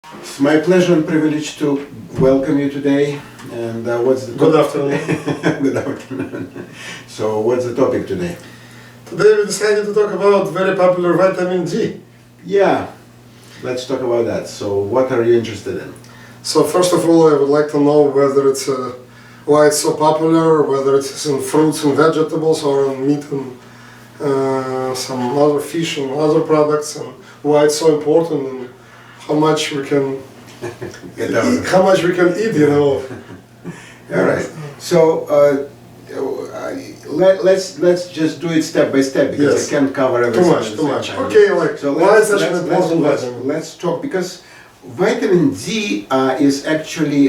It's my pleasure and privilege to welcome you today. And what's the Good afternoon. Good afternoon. So, what's the topic today? Today we decided to talk about very popular vitamin D. Yeah, let's talk about that. So, what are you interested in? So first of all, I would like to know whether it's why it's so popular, whether it's in fruits and vegetables or in meat and some other fish and other products, and why it's so important and how much we can how much we can eat, you know. All right. So, let's just do it step by step because Yes. I can't cover everything. Too much. Okay, like So why is such an important vitamin? let's talk because vitamin D is actually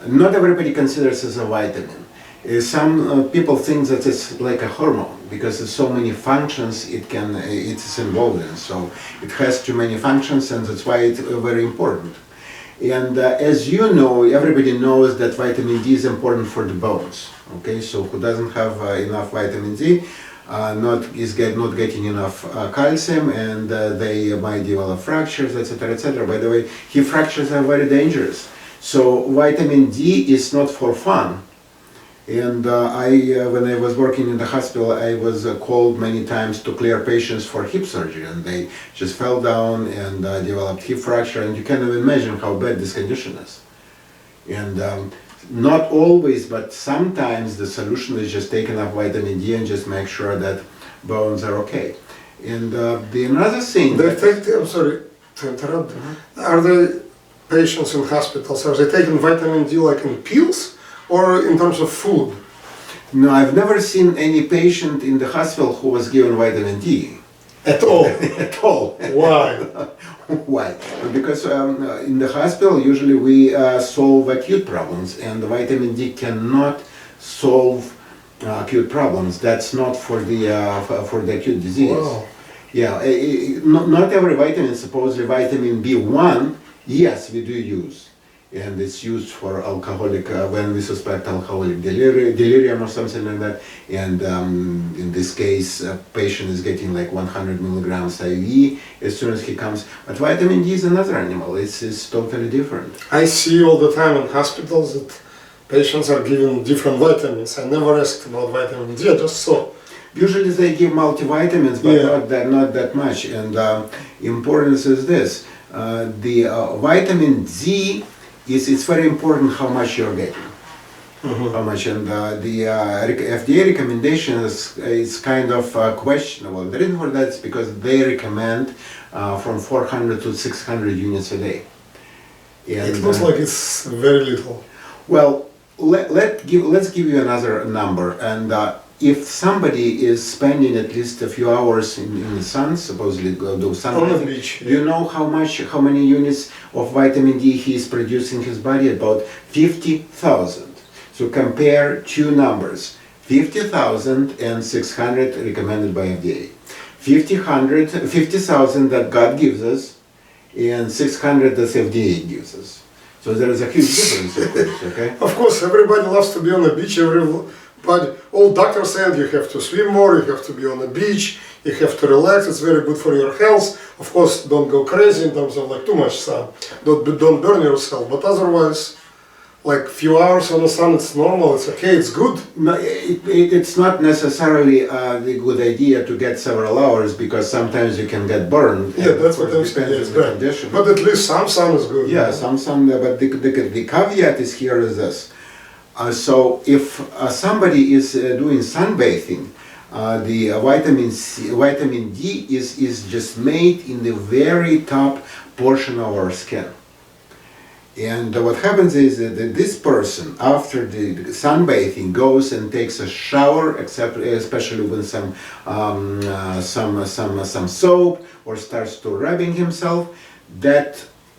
not everybody considers as a vitamin. Some people think that it's like a hormone because there's so many functions it's involved in. So it has too many functions, and that's why it's very important. And as you know, everybody knows that vitamin D is important for the bones. Okay, so who doesn't have enough vitamin D, not getting enough calcium, and they might develop fractures, etc., etc. By the way, hip fractures are very dangerous. So vitamin D is not for fun. And when I was working in the hospital, I was called many times to clear patients for hip surgery, and they just fell down and developed hip fracture, and you can't even imagine how bad this condition is. And not always, but sometimes the solution is just take enough vitamin D and just make sure that bones are okay. And the another thing... I'm sorry to interrupt. Are the patients in hospitals, are they taking vitamin D like in pills? Or in terms of food? No, I've never seen any patient in the hospital who was given vitamin D. At all? At all. Why? Why? Because in the hospital usually we solve acute problems, and the vitamin D cannot solve acute problems. That's not for the acute disease. Wow. Yeah, not every vitamin, supposedly vitamin B1, yes, we do use. And it's used for alcoholic, when we suspect alcoholic delirium or something like that. And in this case, a patient is getting like 100 milligrams IV as soon as he comes. But vitamin D is another animal. It's totally different. I see all the time in hospitals that patients are given different vitamins. I never asked about vitamin D, I just saw. Usually they give multivitamins, but Yeah. not that much. And importance is this: the vitamin D. It's very important how much you're getting. How much, and the FDA recommendation is kind of questionable. The reason for that is because they recommend from 400 to 600 units a day. And, It looks like it's very little. well, let's give you another number. And if somebody is spending at least a few hours in the sun, supposedly go do On the sunbathing, beach. do you know how many units of vitamin D he is producing in his body? About 50,000. So compare two numbers, 50,000 and 600 recommended by FDA. 50,000 that God gives us, and 600 that FDA gives us. So there is a huge difference, of course, okay? Of course, everybody loves to be on the beach. But all doctors say you have to swim more, you have to be on the beach, you have to relax, it's very good for your health. Of course, don't go crazy in terms of like too much sun, don't burn yourself, but otherwise, like few hours on the sun, it's normal, it's okay, it's good. No, it's not necessarily the good idea to get several hours, because sometimes you can get burned. Yeah, that's what what I'm saying, depends it's on the bad. condition. But at least some sun is good. Yeah, some, but the caveat is here is this. So if somebody is doing sunbathing, the vitamin D is just made in the very top portion of our skin. And what happens is that this person, after the sunbathing, goes and takes a shower, especially with some soap, or starts to rubbing himself, that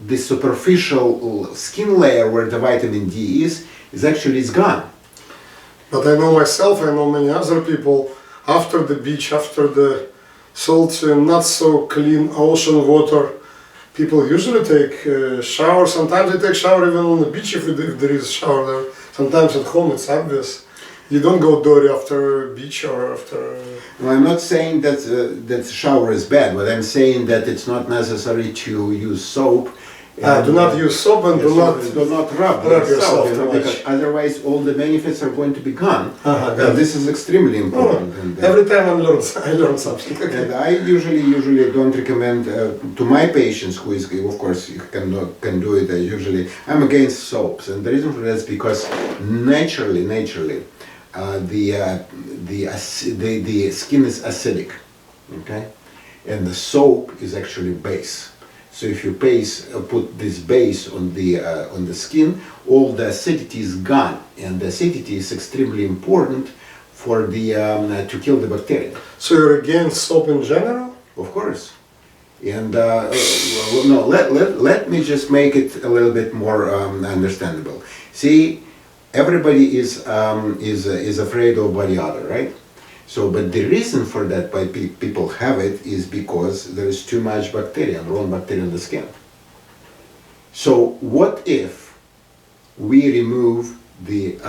the superficial skin layer where the vitamin D is actually gone. But I know myself, I know many other people, after the beach, after the salty and not so clean ocean water, people usually take a shower. Sometimes they take shower even on the beach if there is a shower there. Sometimes at home it's obvious. You don't go dirty after beach or after... Well, I'm not saying that shower is bad, but I'm saying that it's not necessary to use soap Do not use soap and do not rub yourself you know, too because much. otherwise all the benefits are going to be gone. Got And it. this is extremely important. Every time I learn something. And I usually don't recommend to my patients who is, of course, you can do it. I'm against soaps, and the reason for that is because naturally, the skin is acidic, okay, and the soap is actually base. So if you put this base on the skin, all the acidity is gone, and the acidity is extremely important for the to kill the bacteria. So you're against soap in general? Of course. And no, let me just make it a little bit more understandable. See, everybody is afraid of body odor, right? So, but the reason for that why people have it is because there is too much bacteria, wrong bacteria in the skin. So, what if we remove the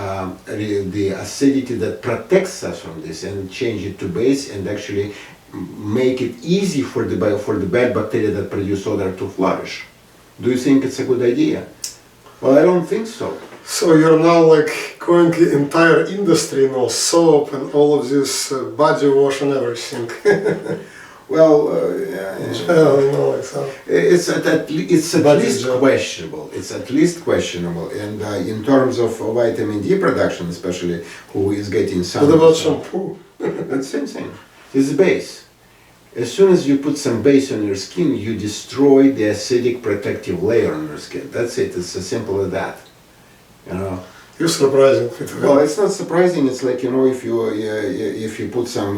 acidity that protects us from this and change it to base and actually make it easy for the bad bacteria that produce odor to flourish? Do you think it's a good idea? Well, I don't think so. So you're now like going the entire industry, soap and all of this body wash and everything. Well, like so. it's at least job. questionable. It's at least questionable, and in terms of vitamin D production, especially, who is getting some. What about shampoo? That's the same thing. It's base. As soon as you put some base on your skin, you destroy the acidic protective layer on your skin. That's it. It's as simple as that. You know. You're surprising. Well, it's not surprising. It's like, you know, if you put some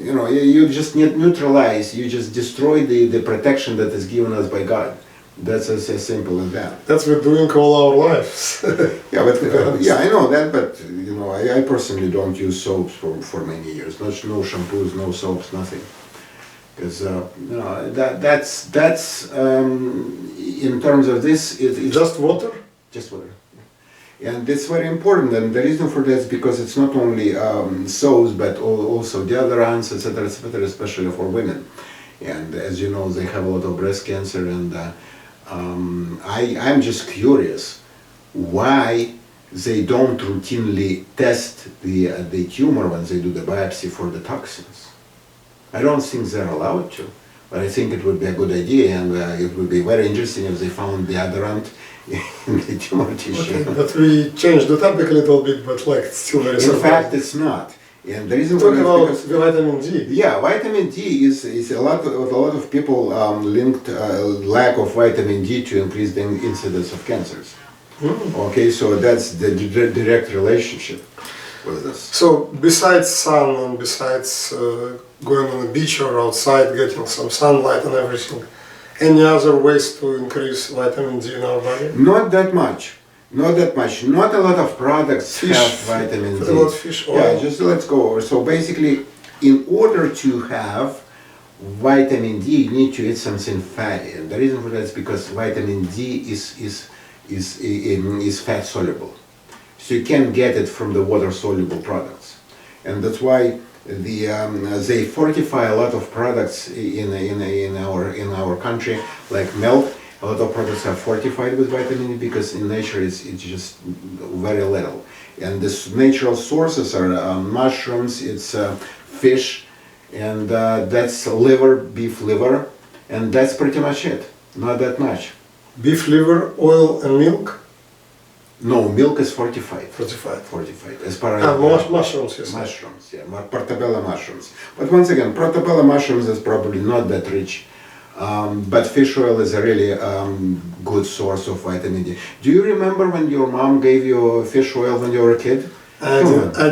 you know, you just neutralize. You just destroy the protection that is given us by God. That's as simple as that. That's what we're doing all our lives. Yeah, but yeah, I know that. But you know, I personally don't use soaps for many years. No shampoos, no soaps, nothing. Because you know, that's in terms of this, it's Just water? just water. And it's very important, and the reason for that is because it's not only soaps, but also deodorants, etc., especially for women. And as you know, they have a lot of breast cancer, and I'm just curious why they don't routinely test the tumor when they do the biopsy for the toxins. I don't think they're allowed to, but I think it would be a good idea, and it would be very interesting if they found deodorant in the tumor tissue. Okay, but we changed the topic a little bit, but like it's still very In surprising. fact, it's not. And the reason for Talk that about is the vitamin D. yeah, vitamin D is a lot of people linked lack of vitamin D to increase the incidence of cancers. Okay, so that's the direct relationship with this. So besides sun and besides going on the beach or outside, getting some sunlight and everything, any other ways to increase vitamin D in our body? Not that much. Not that much. Not a lot of products Fish. have vitamin What D. about fish oil? Yeah, just let's go over. So basically, in order to have vitamin D, you need to eat something fatty, and the reason for that is because vitamin D is fat soluble, so you can't get it from the water soluble products, and that's why they fortify a lot of products in our country, like milk. A lot of products are fortified with vitamin D because in nature it's just very little. And these natural sources are mushrooms, it's fish, and that's liver, beef liver, and that's pretty much it. Not that much. Beef liver, oil and milk? No, milk is fortified. Fortified. Fortified. Mushrooms, yes. Mushrooms, yeah, portobello mushrooms. But once again, portobello mushrooms is probably not that rich. But fish oil is a really good source of vitamin D. Do you remember when your mom gave you fish oil when you were a kid? I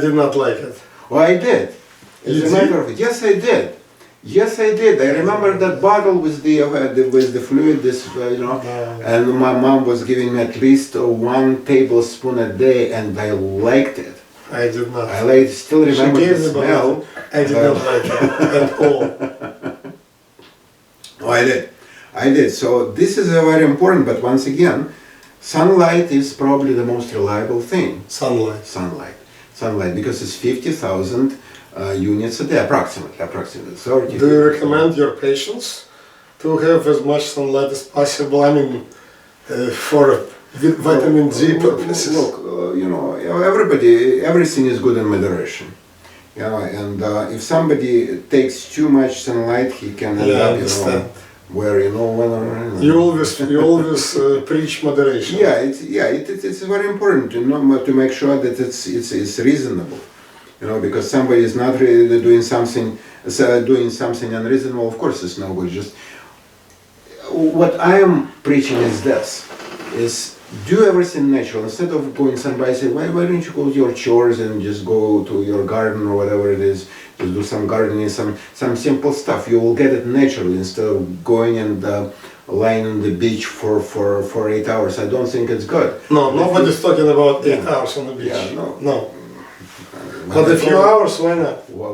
did not like it. Oh, I did. You As a matter of yes, I did. Yes, I did. I remember that bottle with the fluid, and my mom was giving me at least 1 tablespoon a day, and I liked it. I did not. I still remember She gave the me, smell. but I did not like it at all. Oh, I did. I did. So this is very important, but once again, sunlight is probably the most reliable thing. Sunlight. Sunlight, because it's 50,000 units a day, approximately. 30. Do you recommend your patients to have as much sunlight as possible. I mean, for vitamin D purposes. Look, everything is good in moderation. And if somebody takes too much sunlight, he can end Yeah, I up, understand. where You always preach moderation. Yeah, it's very important to make sure that it's reasonable. Because somebody is not really doing something unreasonable. Of course, it's no good. Just what I am preaching is this: is do everything natural. Instead of going somebody say, why don't you go to your chores and just go to your garden or whatever it is, just do some gardening, some simple stuff. You will get it naturally instead of going and lying on the beach for 8 hours. I don't think it's good. No, nobody's talking about 8 hours on the beach. Yeah, no. No. But a few hours, why not? Well,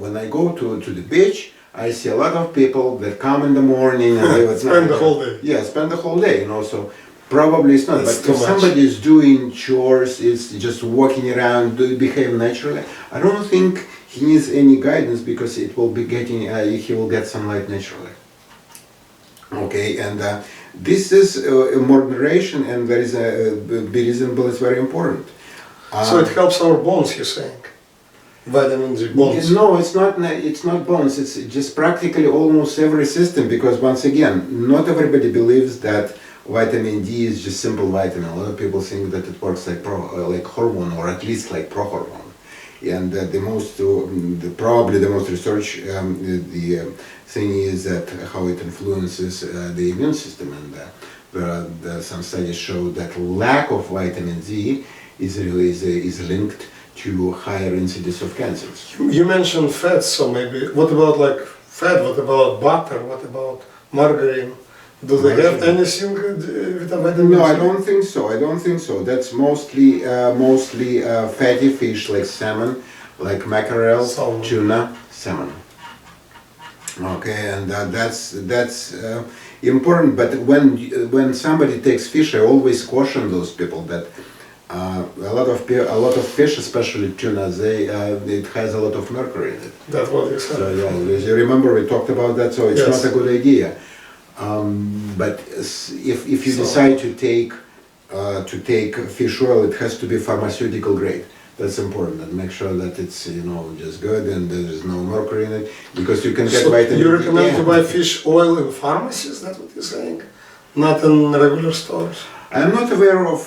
when I go to the beach, I see a lot of people that come in the morning and leave at Spend the night. whole day. Yeah, spend the whole day, so probably it's not. That's But too if much. somebody is doing chores, is just walking around, behave naturally, I don't think he needs any guidance because it will be getting, he will get sunlight naturally. Okay, and this is moderation, and there is be reasonable is very important. So it helps our bones, you're saying? Vitamin D bones. No, it's not. It's not bones. It's just practically almost every system. Because once again, not everybody believes that vitamin D is just simple vitamin. A lot of people think that it works like hormone, or at least like prohormone. And probably the most research, the thing is that how it influences the immune system. And some studies show that lack of vitamin D is linked to higher incidence of cancers. You mentioned fats, so maybe, what about like fat, what about butter, what about margarine? Do they have anything with vitamin D? No, I don't think so. That's mostly fatty fish like salmon, like mackerel, Salmon. tuna, salmon. Okay, and that's important. But when somebody takes fish, I always caution those people that a lot of fish, especially tuna, it has a lot of mercury in it. That's what you said. So yeah, as you remember, we talked about that. So it's Yes. not a good idea. But if you decide to take fish oil, it has to be pharmaceutical grade. That's important, and make sure that it's just good and there's no mercury in it, because you can get So vitamin D. you recommend to and- buy fish oil in pharmacies, that's what you're saying? Not in regular stores? I'm not aware of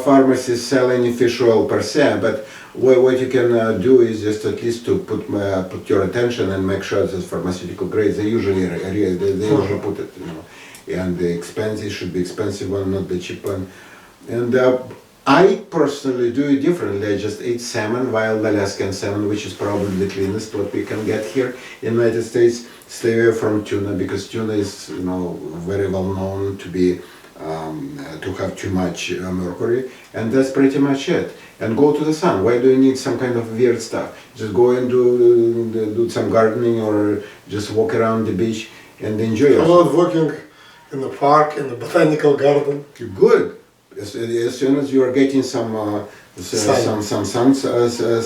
pharmacies selling fish oil per se, but what you can do is just at least to put your attention and make sure it's pharmaceutical grade. They usually put it, and the expensive should be expensive one, not the cheap one. And I personally do it differently. I just ate salmon, wild Alaskan salmon, which is probably the cleanest what we can get here in the United States. Stay away from tuna, because tuna is very well known to be to have too much mercury, and that's pretty much it. And go to the sun. Why do you need some kind of weird stuff? Just go and do some gardening, or just walk around the beach and enjoy How yourself. about walking in the park, in the botanical garden? Good. As soon as you are getting some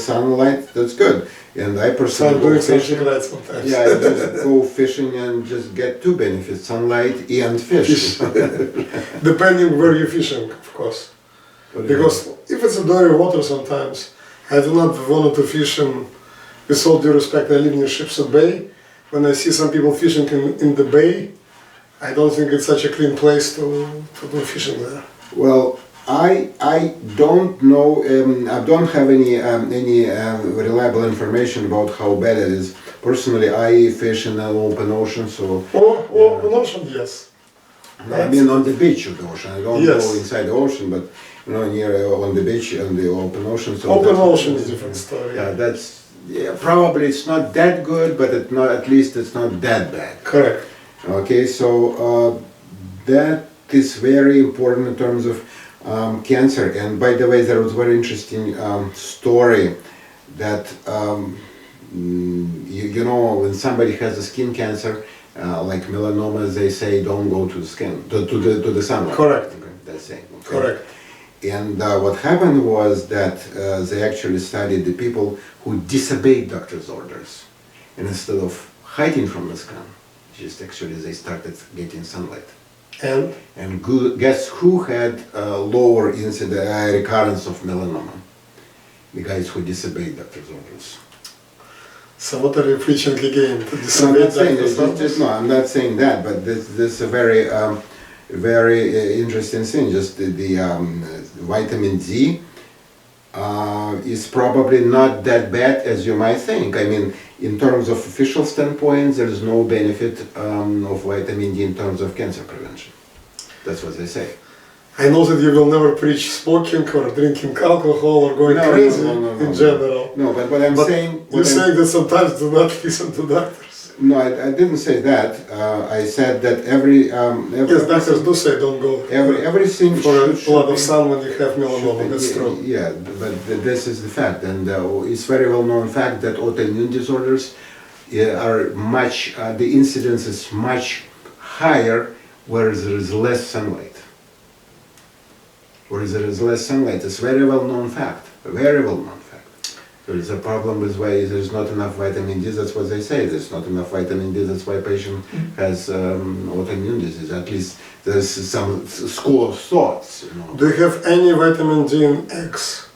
sunlight, that's good. And I So personally I'm go doing fishing. something right sometimes. Yeah, I just go fishing and just get two benefits: sunlight and fish. Depending where you're fishing, of course. Because if it's a dirty water sometimes, I do not want to fish in, with all due respect, I live near Shipshead Bay. When I see some people fishing in the bay, I don't think it's such a clean place to do fishing there. Well, I don't know. I don't have any reliable information about how bad it is. Personally, I fish in an open ocean, so Or an ocean, yes. I mean on the beach of the ocean. I don't Yes. go inside the ocean, but near on the beach and the open ocean. So Open that's- ocean is a different story. Yeah, probably it's not that good, but at least it's not that bad. Correct. Okay, so that is very important in terms of cancer. And by the way, there was a very interesting story that when somebody has a skin cancer, like melanoma, they say don't go to the skin to the sunlight. Correct. Okay, that's it. Okay. Correct. And what happened was that they actually studied the people who disobeyed doctor's orders, and instead of hiding from the sun, Just actually they started getting sunlight. And And guess who had lower incidence recurrence of melanoma? The guys who disobeyed doctor's orders. so what are you preaching again? To No, I'm disobey not saying doctor's orders? no, I'm not saying that, but this is a very interesting thing. Just the vitamin D is probably not that bad as you might think. I mean, in terms of official standpoint, there is no benefit of vitamin D in terms of cancer prevention. That's what they say. I know that you will never preach smoking or drinking alcohol or going crazy in general. No, but what I'm saying... You're saying that sometimes do not listen to doctors. No, I didn't say that. I said that every Yes, doctors do say don't go everything for should a lot of be- sun when you have melanoma. That's true. Yeah, but this is the fact, and it's very well known fact that autoimmune disorders are much, the incidence is much higher where there is less sunlight. Where there is less sunlight, it's very well known fact, very well known fact. There is a problem with why there's not enough vitamin D, that's what they say, there's not enough vitamin D, that's why a patient has autoimmune disease. At least there's some school of thoughts, you know. Do you have any vitamin D in eggs?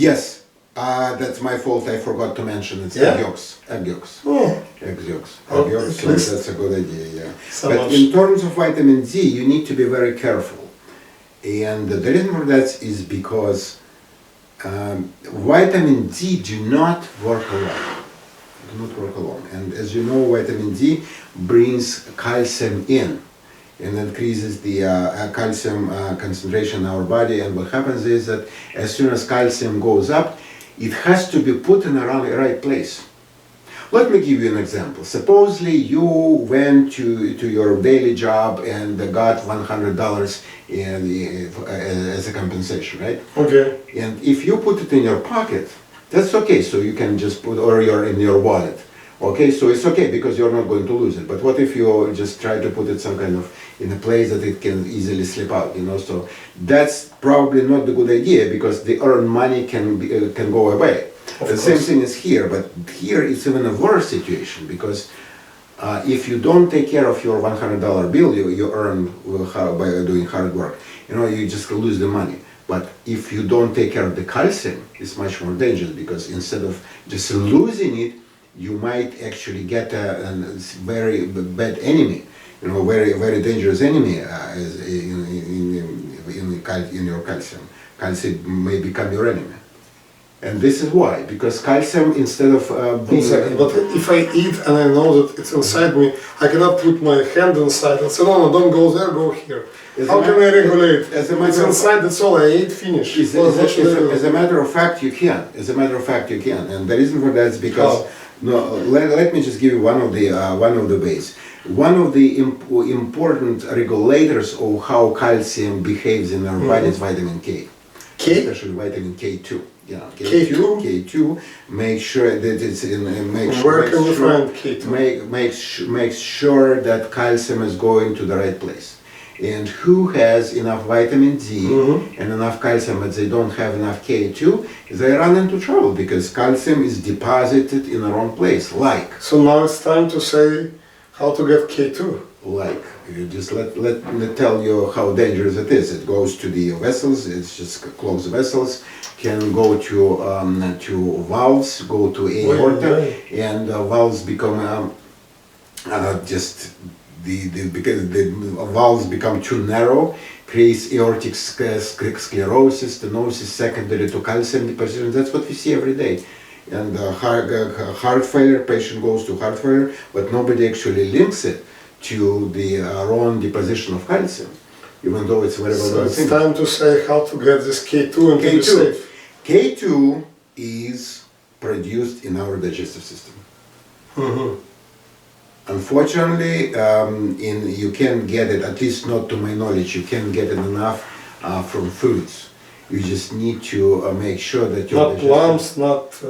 Yes, that's my fault, I forgot to mention, it's Yeah? egg yolks, egg yolks. Oh, Egg yolks, Oh, egg yolks, at so least that's a good idea, yeah. so But much. in terms of vitamin D, you need to be very careful. And the reason for that is because vitamin D do not work alone. Do not work alone. And as you know, vitamin D brings calcium in and increases the calcium concentration in our body. And what happens is that as soon as calcium goes up, it has to be put in the right place. Let me give you an example. Supposedly you went to your daily job and got $100 as a compensation, right? okay. And if you put it in your pocket, that's okay. So you can just put, or you're in your wallet. Okay, so it's okay because you're not going to lose it. But what if you just try to put it some kind of in a place that it can easily slip out, you know? So that's probably not the good idea because the earned money can go away. The same thing is here, but here it's even a worse situation because if you don't take care of your $100 bill you earn by doing hard work, you know, you just lose the money. But if you don't take care of the calcium, it's much more dangerous because instead of just losing it, you might actually get a very bad enemy, you know, very dangerous enemy in your calcium. Calcium may become your enemy. And this is why, because calcium instead of being... But if I eat and I know that it's inside me, I cannot put my hand inside and say, no, don't go there, go here. How can I regulate? As a It's inside, that's all I ate, finish. As a matter of fact, you can. As a matter of fact, you can. And the reason for that is because... No, let me just give you one of the ways. One of the important regulators of how calcium behaves in our body is vitamin K. K? Especially vitamin K2. Yeah, K2? K2. Make sure that it's in. Where can you find K2? Make sure that calcium is going to the right place. And who has enough vitamin D and enough calcium but they don't have enough K2, they run into trouble because calcium is deposited in the wrong place. Like. So now it's time to say how to get K2. Like, you just let me tell you how dangerous it is. It goes to the vessels, it's just closed vessels, can go to valves, go to aorta, and valves become because the valves become too narrow, creates aortic sclerosis, stenosis secondary to calcium deposition. That's what we see every day. And heart failure, patient goes to heart failure, but nobody actually links it to the wrong deposition of calcium, even though it's very well known. So it's time to say how to get this K2 and to be safe. K2 is produced in our digestive system. Unfortunately, you can't get it, at least not to my knowledge, you can't get it enough from foods. You just need to make sure that your Not plums, not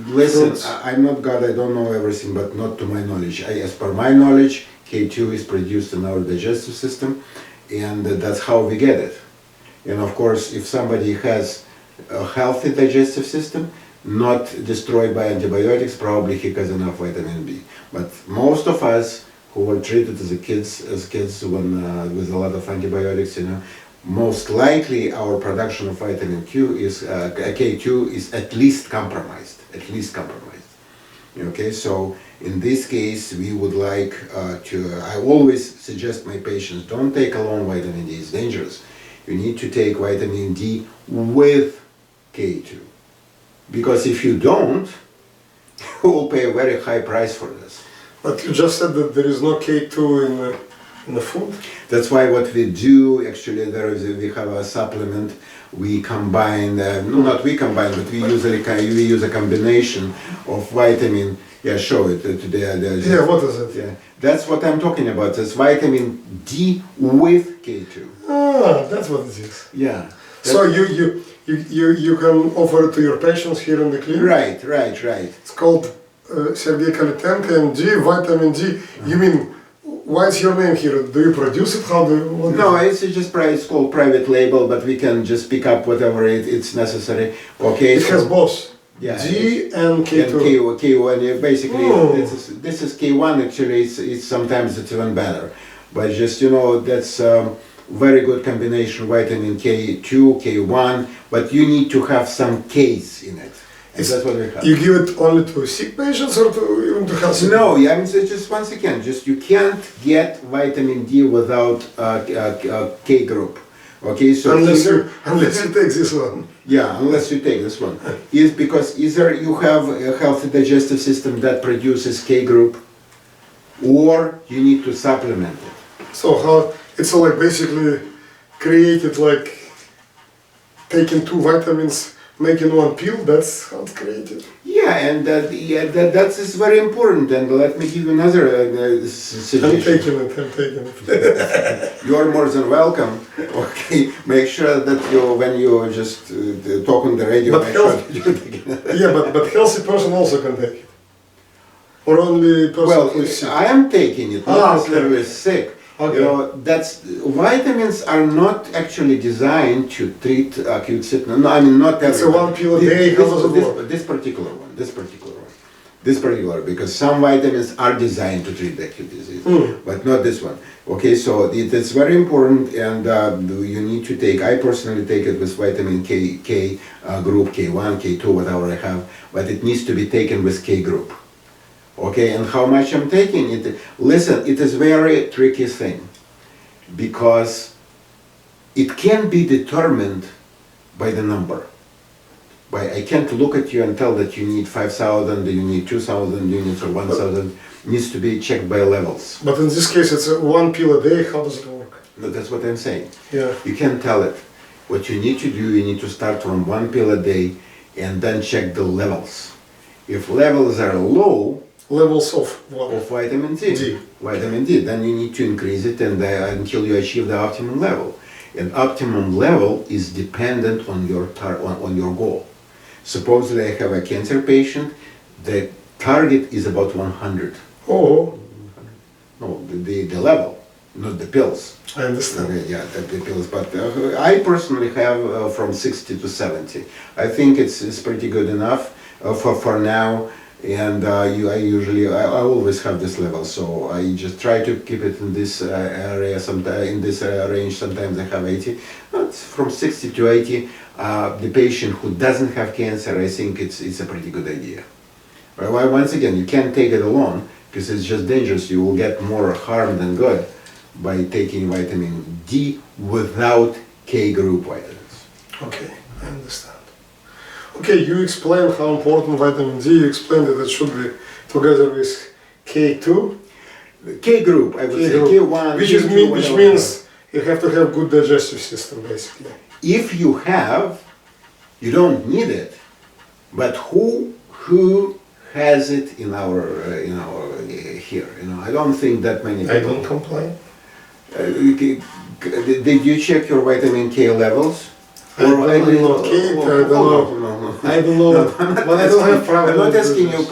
Listen, fruits. I'm not God, I don't know everything, but not to my knowledge. As per my knowledge, K2 is produced in our digestive system, and that's how we get it. And of course, if somebody has a healthy digestive system, not destroyed by antibiotics, probably he has enough vitamin B. But most of us who were treated as kids when, with a lot of antibiotics, most likely our production of vitamin K2 is at least compromised. Okay, so in this case, we would like I always suggest my patients, don't take alone vitamin D, it's dangerous. You need to take vitamin D with K2. Because if you don't, you will pay a very high price for this. But you just said that there is no K2 in the food? That's why what we do, actually, we have a supplement. We combine, not we combine, but we use a combination of vitamin. Yeah, show it today. Yeah, what is it? Yeah, that's what I'm talking about. It's vitamin D with K2. Ah, that's what it is. Yeah. So you can offer it to your patients here in the clinic? Right. It's called Sergey Kalinteko MD, vitamin D. You mean, why is your name here? Do you produce it? How do you, No, it's it's called private label, but we can just pick up whatever it's necessary. Okay. It has both. Yeah, D and K2. And K1, basically, this is K1. Actually, it's sometimes it's even better, but just that's very good combination, vitamin K2, K1. But you need to have some Ks in it. And that's what we have. You give it only to sick patients or even to healthy? No, yeah, I mean, so just once again, you can't get vitamin D without K group. Okay, so unless you take this one. Yeah, unless you take this one. Is because either you have a healthy digestive system that produces K group, or you need to supplement it. So how it's like basically created like taking two vitamins, making one pill. That's how it's created. Yeah, and that is very important. And let me give you another suggestion. I'm taking it. You are more than welcome. Okay, make sure that when you just talk on the radio, but make sure that you're taking it. Yeah, but healthy person also can take it. Or only person who is sick. I am taking it, not necessarily okay. sick. Okay. That's vitamins are not actually designed to treat acute sickness. No, I mean not every. It's a one pill a day. How does it work? This particular one, because some vitamins are designed to treat the acute disease, but not this one. Okay, so it's very important, and you need to take. I personally take it with vitamin K group, K1, K2, whatever I have, but it needs to be taken with K group. Okay, and how much I'm taking it? Listen, it is very tricky thing, because it can be determined by the number. I can't look at you and tell that you need 5,000, you need 2,000 units or 1,000. Needs to be checked by levels. But in this case, it's one pill a day. How does it work? No, that's what I'm saying. Yeah. You can't tell it. What you need to do, you need to start from one pill a day and then check the levels. If levels are low, levels of what? Of vitamin D. Vitamin D. Then you need to increase it until you achieve the optimum level. And optimum level is dependent on your on your goal. Supposedly, I have a cancer patient. The target is about 100. Oh. No, the level, not the pills. I understand. Okay, yeah, the pills. But I personally have from 60 to 70. I think it's pretty good enough for now. And I always have this level, so I just try to keep it in this area. Sometimes in this range, sometimes I have 80. It's from 60 to 80. The patient who doesn't have cancer, I think it's a pretty good idea. But once again, you can't take it alone because it's just dangerous. You will get more harm than good by taking vitamin D without K group vitamins. Okay, I understand. Okay, you explained how important vitamin D. You explained that it should be together with K2. K group, I would say K1. Which means you have to have good digestive system, basically. If you have, you don't need it. But who has it in our here? I don't think that many people. I don't complain. Did you check your vitamin K levels? I don't know. But I don't have problem. I'm not asking you.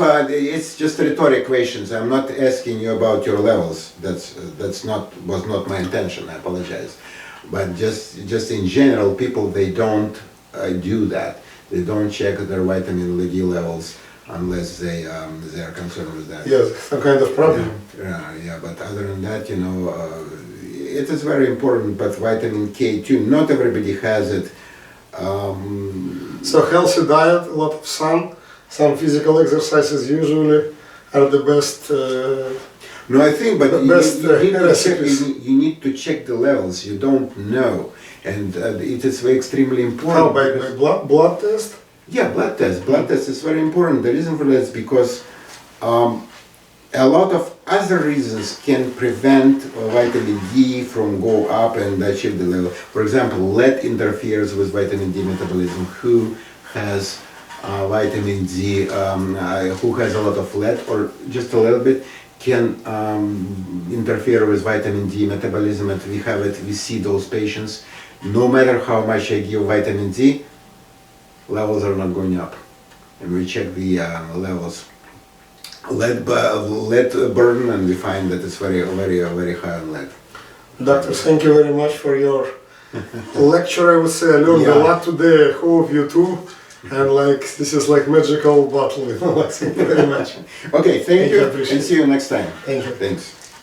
It's just rhetoric questions. I'm not asking you about your levels. Was not my intention. I apologize. But just in general, people they don't do that. They don't check their vitamin D levels unless they are concerned with that. Yes, some kind of problem. Yeah, but other than that, it is very important. But vitamin K too, not everybody has it. So healthy diet, a lot of sun, some physical exercises usually are the best. No, I think, but recipes. you need to check the levels. You don't know, and it is extremely important. How, by blood test? Yeah, blood test. Blood test is very important. The reason for that is because a lot of other reasons can prevent vitamin D from go up and achieve the level. For example, lead interferes with vitamin D metabolism. Who has vitamin D, who has a lot of lead or just a little bit, can interfere with vitamin D metabolism, and we see those patients. No matter how much I give vitamin D, levels are not going up. And we check the levels. Lead burden, and we find that it's very high on lead. Doctor, thank you very much for your lecture. I would say I learned a lot today. I hope you too. And this is like magical bottle. Thank you very much. Okay, thank you, appreciate and see you next time. Thank you. Thanks.